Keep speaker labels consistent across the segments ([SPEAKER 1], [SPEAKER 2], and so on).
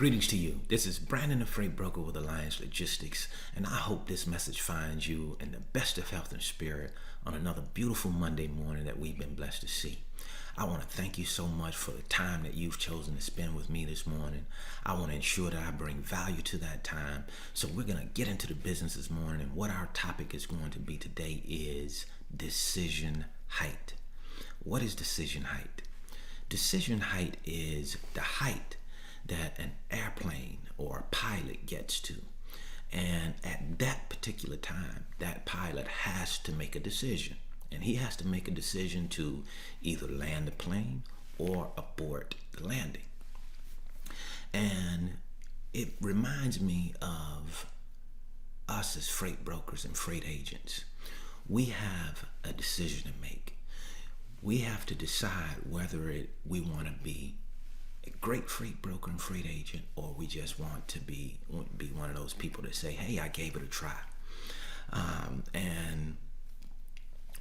[SPEAKER 1] Greetings to you. This is Brandon, the freight broker with Alliance Logistics, and I hope this message finds you in the best of health and spirit on another beautiful Monday morning that we've been blessed to see. I want to thank you so much for the time that you've chosen to spend with me this morning. I want to ensure that I bring value to that time. So we're going to get into the business this morning, and what our topic is going to be today is decision height. What is decision height? Decision height is the height that an airplane or a pilot gets to. And at that particular time, that pilot has to make a decision. And he has to make a decision to either land the plane or abort the landing. And it reminds me of us as freight brokers and freight agents. We have a decision to make. We have to decide whether we want to be a great freight broker and freight agent, or we just want to be one of those people that say, hey, I gave it a try. And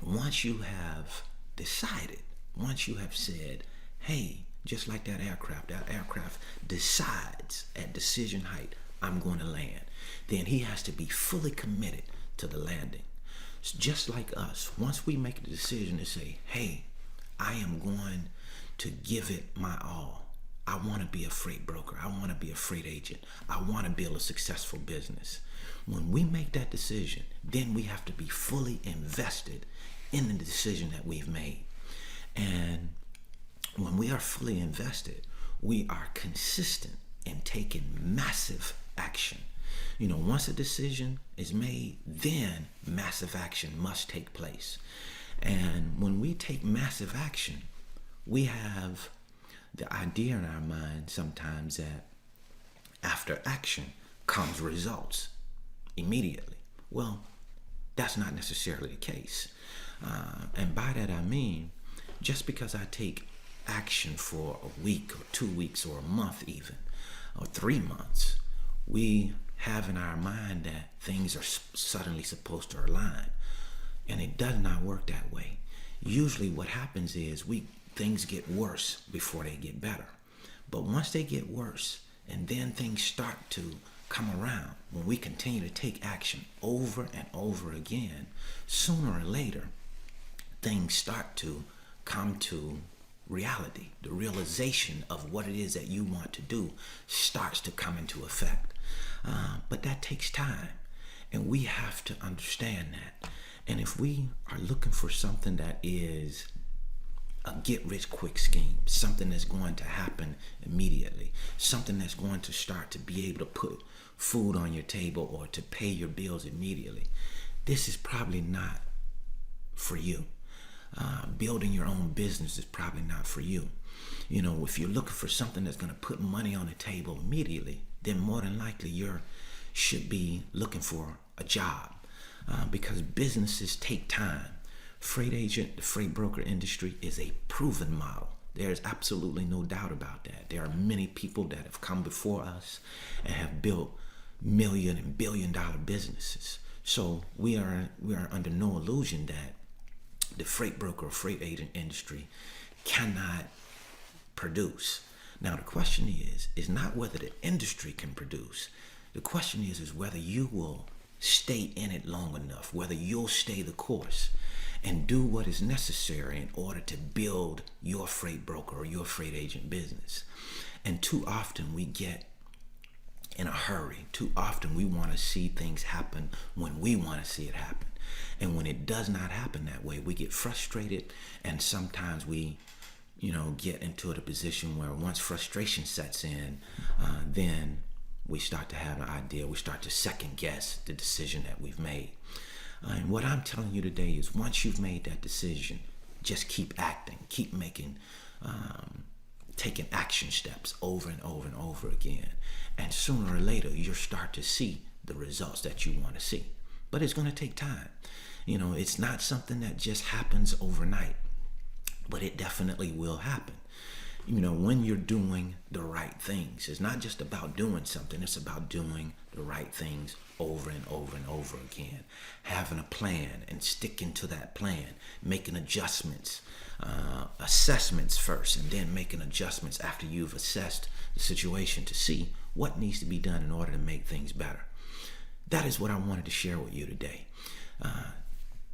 [SPEAKER 1] once you have decided, once you have said, hey, just like that aircraft decides at decision height, I'm going to land, then he has to be fully committed to the landing. It's just like us. Once we make the decision to say, hey, I am going to give it my all. I want to be a freight broker. I want to be a freight agent. I want to build a successful business. When we make that decision, then we have to be fully invested in the decision that we've made. And when we are fully invested, we are consistent in taking massive action. You know, once a decision is made, then massive action must take place. And when we take massive action, we have the idea in our mind sometimes that after action comes results immediately. Well, that's not necessarily the case. And by that I mean, just because I take action for a week or 2 weeks or a month even, or 3 months, we have in our mind that things are suddenly supposed to align. And it does not work that way. Usually what happens is things get worse before they get better. But once they get worse and then things start to come around, when we continue to take action over and over again, sooner or later, things start to come to reality. The realization of what it is that you want to do starts to come into effect. But that takes time, and we have to understand that. And if we are looking for something that is a get-rich-quick scheme, something that's going to happen immediately, something that's going to start to be able to put food on your table or to pay your bills immediately, this is probably not for you. Building your own business is probably not for you. You know, if you're looking for something that's going to put money on the table immediately, then more than likely you should be looking for a job, because businesses take time. Freight agent, the freight broker industry is a proven model. There's absolutely no doubt about that. There are many people that have come before us and have built million and billion-dollar businesses. So we are under no illusion that the freight broker or freight agent industry cannot produce. Now the question is not whether the industry can produce. The question is whether you will stay in it long enough, whether you'll stay the course and do what is necessary in order to build your freight broker or your freight agent business. And too often we get in a hurry. Too often we want to see things happen when we want to see it happen. And when it does not happen that way, we get frustrated, and sometimes we get into a position where once frustration sets in, then we start to have an idea. We start to second guess the decision that we've made. And what I'm telling you today is once you've made that decision, just keep acting, keep taking action steps over and over and over again. And sooner or later, you'll start to see the results that you want to see. But it's going to take time. You know, it's not something that just happens overnight, but it definitely will happen. You know, when you're doing the right things, it's not just about doing something, it's about doing the right things over and over and over again. Having a plan and sticking to that plan, making adjustments, assessments first, and then making adjustments after you've assessed the situation to see what needs to be done in order to make things better. That is what I wanted to share with you today.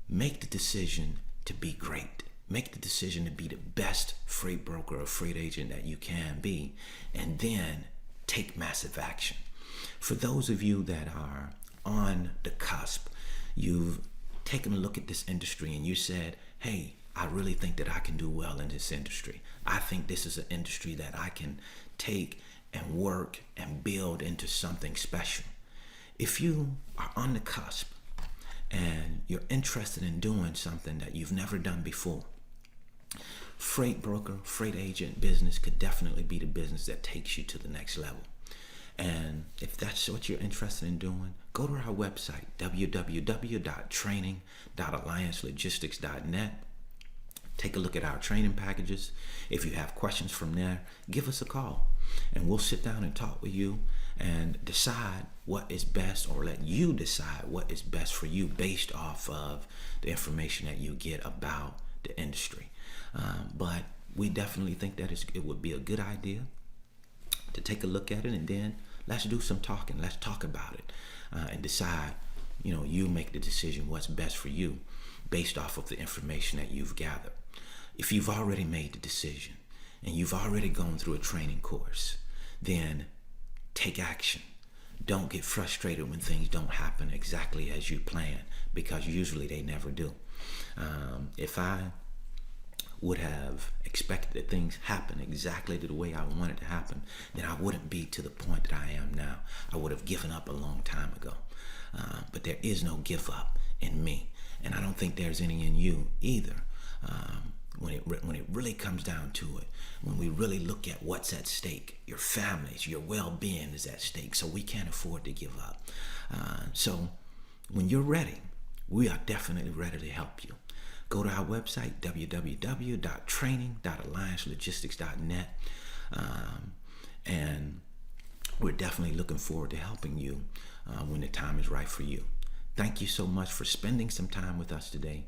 [SPEAKER 1] Make the decision to be great. Make the decision to be the best freight broker or freight agent that you can be, and then take massive action. For those of you that are on the cusp, you've taken a look at this industry and you said, hey, I really think that I can do well in this industry. I think this is an industry that I can take and work and build into something special. If you are on the cusp and you're interested in doing something that you've never done before, freight broker, freight agent business could definitely be the business that takes you to the next level. And if that's what you're interested in doing, go to our website, www.training.alliancelogistics.net. Take a look at our training packages. If you have questions from there, give us a call and we'll sit down and talk with you and decide what is best, or let you decide what is best for you based off of the information that you get about the industry. But we definitely think that it would be a good idea to take a look at it, and then let's do some talking. Let's talk about it and decide, you make the decision what's best for you based off of the information that you've gathered. If you've already made the decision and you've already gone through a training course, then take action. Don't get frustrated when things don't happen exactly as you plan, because usually they never do. If I would have expected that things happen exactly the way I wanted to happen, then I wouldn't be to the point that I am now. I would have given up a long time ago. But there is no give up in me, and I don't think there's any in you either. When it really comes down to it, when we really look at what's at stake, your families, your well-being is at stake, so we can't afford to give up. So when you're ready, we are definitely ready to help you. Go to our website, www.training.alliancelogistics.net, and we're definitely looking forward to helping you when the time is right for you. Thank you so much for spending some time with us today.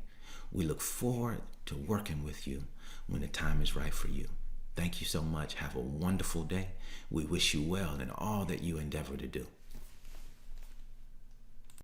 [SPEAKER 1] We look forward to working with you when the time is right for you. Thank you so much. Have a wonderful day. We wish you well in all that you endeavor to do.